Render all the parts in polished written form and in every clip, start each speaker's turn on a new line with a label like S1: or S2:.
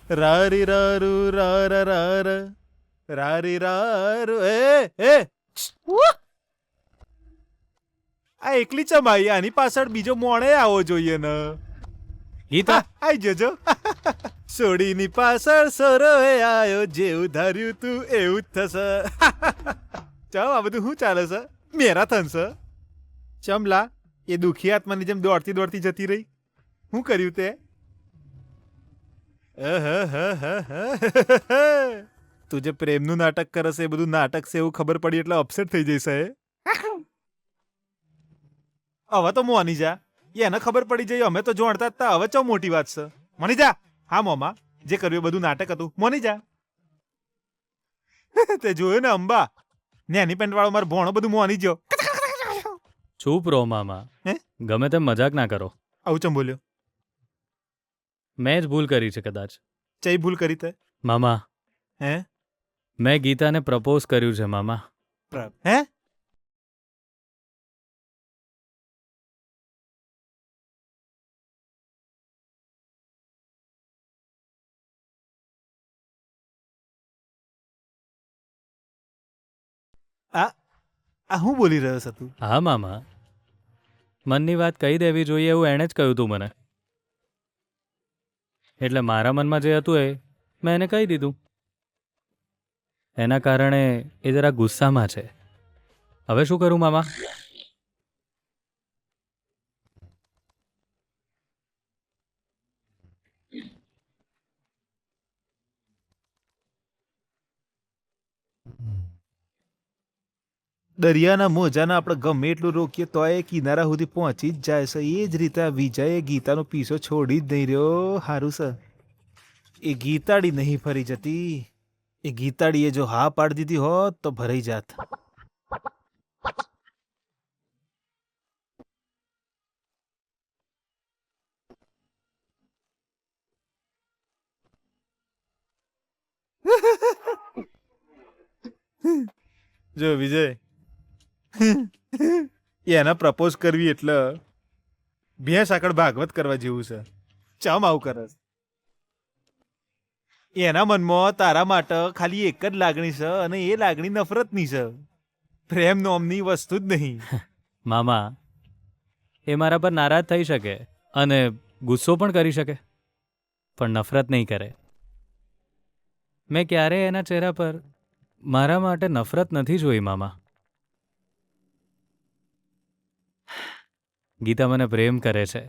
S1: રારી રારુ રારા rar રારી રારુ એ આ એકલી ચમાઈ, આની પાછળ બીજો મોણે આવો જોઈએ ને.
S2: ગીતા
S1: આઈ જજો. સોડીની પાછળ સરોએ આયો, જેવું ધાર્યું તું એવું જ થશે. ચાલ, આ બધું શું ચાલે છે? મેરાથન છે. ચમલા એ દુખી આત્માની જેમ દોડતી દોડતી જતી રહી. શું કર્યું તે? તું જે પ્રેમનું નાટક કરે છે એ બધું નાટક છે એવું ખબર પડી એટલે અપસેટ થઈ જઈશ. હવે તો મોની જા, એને ખબર પડી જઈ અમે તો જોણતા જ તા. હવે ચો મોટી વાત છે. મોની જા. હા મોમા, જે કર્યું એ બધું નાટક હતું. મોની જા. તે જોયું ને અંબા, નેની પેન્ટ વાળો મારો ભોણો બધું મોની ગયો.
S2: ચૂપ રહો મામા.
S1: હે?
S2: ગમે તેમ મજાક ના કરો.
S1: આવું ચમ બોલ્યો?
S2: મેં જ ભૂલ કરી છે કદાચ.
S1: ચઈ ભૂલ કરી તે?
S2: મામા,
S1: હે
S2: મેં ગીતાને પ્રપોઝ કર્યું છે મામા.
S1: હે આ હું બોલી રહ્યો છે તું?
S2: હા મામા, મનની વાત કહી દેવી જોઈએ એવું એણે જ કહ્યું તું મને. એટલે મારા મનમાં જે હતું એ મેં એને કહી દીધું. એના કારણે એ જરા ગુસ્સામાં છે. હવે શું કરું મામા?
S1: દરિયાના મોજાના આપણે ગમે એટલું રોકીએ તો એ કિનારા સુધી પહોંચી જ જાય છે. એ જ રીતે આ વિજયે ગીતાનો પીછો છોડી જ નહીં રહ્યો. હારું છે, એ ગીતાડી નહીં ફરી જતી. એ ગીતાડીએ જો હા પાડી દીધી હોત તો ભરાઈ જાત. જો વિજય, એના પ્રપોઝ કરવી એટલે ભેંસ આગળ ભાગવત કરવા જેવું છે. ચમ આવું કરે? એના મનમાં તારા માટે ખાલી એક જ લાગણી છે અને એ લાગણી નફરતની છે. પ્રેમ નોમની વસ્તુ જ નહીં.
S2: મામા, એ મારા પર નારાજ થઈ શકે અને ગુસ્સો પણ કરી શકે, પણ નફરત નહીં કરે. મેં ક્યારેય એના ચહેરા પર મારા માટે નફરત નથી જોઈ મામા. ગીતા મને પ્રેમ કરે છે.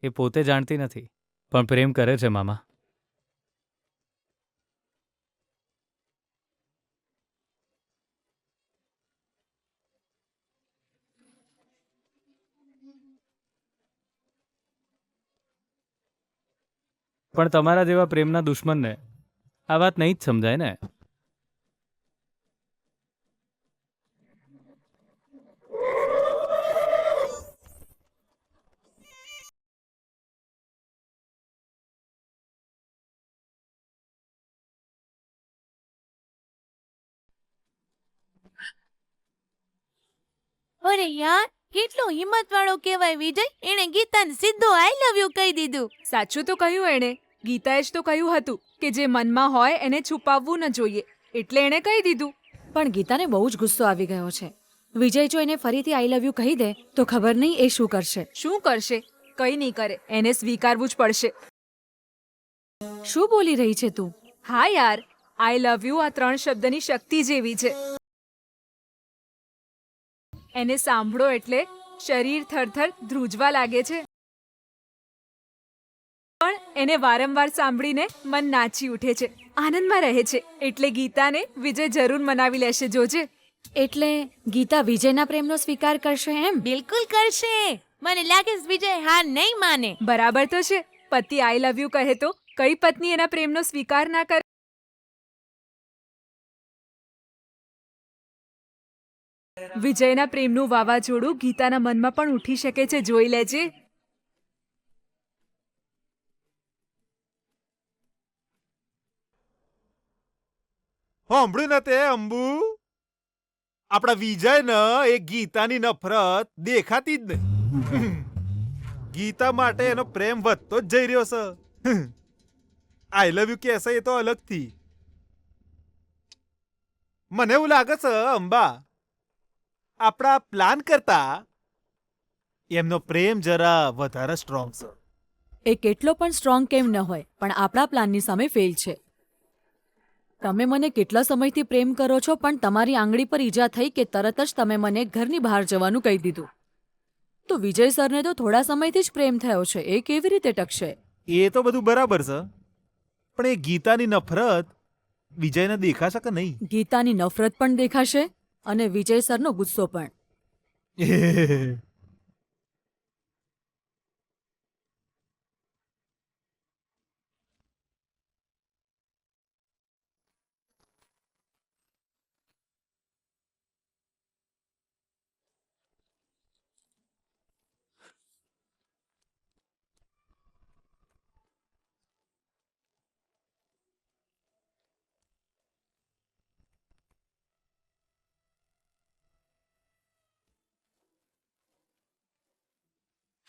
S2: એ પોતે જાણતી નથી, પણ પ્રેમ કરે છે મામા. પણ તમારા જેવા પ્રેમના દુશ્મનને આ વાત નહીં જ સમજાય ને.
S3: અરે યાર, કેટલો હિંમત વાળો કહેવાય વિજય. એણે ગીતાને સીધો આઈ લવ યુ કહી દીધું.
S4: સાચું તો કહ્યું એણે. ગીતાએ જ તો કહ્યું હતું કે જે મનમાં હોય એને છુપાવવું ન જોઈએ, એટલે એણે કહી દીધું.
S5: પણ ગીતાને બહુ જ ગુસ્સો આવી ગયો છે. વિજય જો એને ફરીથી આઈ લવ યુ કહી દે તો ખબર નહીં એ શું કરશે.
S4: શું કરશે? કંઈ નહીં કરે. એને સ્વીકારવું જ પડશે.
S5: શું બોલી રહી છે તું?
S4: હા યાર, આઈ લવ યુ આ 3 શબ્દની શક્તિ જેવી છે. એને સાંભળો એટલે શરીર થરથર ધ્રુજવા લાગે છે. પણ એને વારંવાર સાંભળીને મન નાચી ઉઠે છે, આનંદમાં રહે છે. એટલે ગીતાને વિજય જરૂર મનાવી લેશે, જોજે.
S5: એટલે ગીતા વિજયના પ્રેમનો સ્વીકાર કરશે એમ?
S3: બિલકુલ કરશે. મને લાગે છે વિજય હાર નહીં માને.
S4: બરાબર તો છે. પતિ આઈ લવ યુ કહે તો કઈ પત્ની એના પ્રેમનો સ્વીકાર ના કરે? વિજયના પ્રેમનું વાવાઝોડું ગીતાના મનમાં પણ ઉઠી શકે છે, જોઈ લેજે.
S1: સાંભળ્યું ને તે અંબુ? આપણા વિજય ને એ ગીતાની નફરત દેખાતી જ નહીં. ગીતા માટે એનો પ્રેમ વધતો જ જઈ રહ્યો છે. આઈ લવ યુ કહેશે એ તો અલગથી. મને એવું લાગે છે અંબા, આપણા પ્લાન કરતા એમનો પ્રેમ જરા વધારે સ્ટ્રોંગ છે.
S5: એ કેટલો પણ સ્ટ્રોંગ કેમ ન હોય પણ આપણા પ્લાનની સામે ફેલ છે. તમે મને કેટલા સમયથી પ્રેમ કરો છો પણ તમારી આંગળી પર ઈજા થઈ કે તરત જ તમે મને ઘરની બહાર જવાનું કહી દીધું. તો વિજય સરને તો થોડા સમયથી જ પ્રેમ થયો છે, એ કેવી રીતે ટકશે?
S1: એ તો બધું બરાબર છે, પણ એ ગીતાની નફરત વિજયને દેખાશે કે નહીં?
S5: ગીતાની નફરત પણ દેખાશે અને વિજય સરનો ગુસ્સો પણ.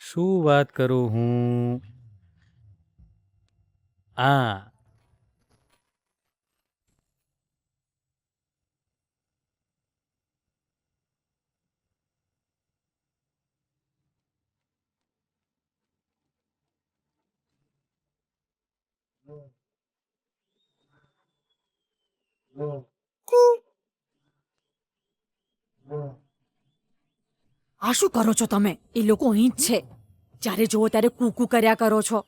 S2: શું વાત કરું હું? આ
S5: આ શું કરો છો તમે? એ લોકો અહીં જ છે. જ્યારે જુઓ ત્યારે કૂકુ કર્યા કરો છો.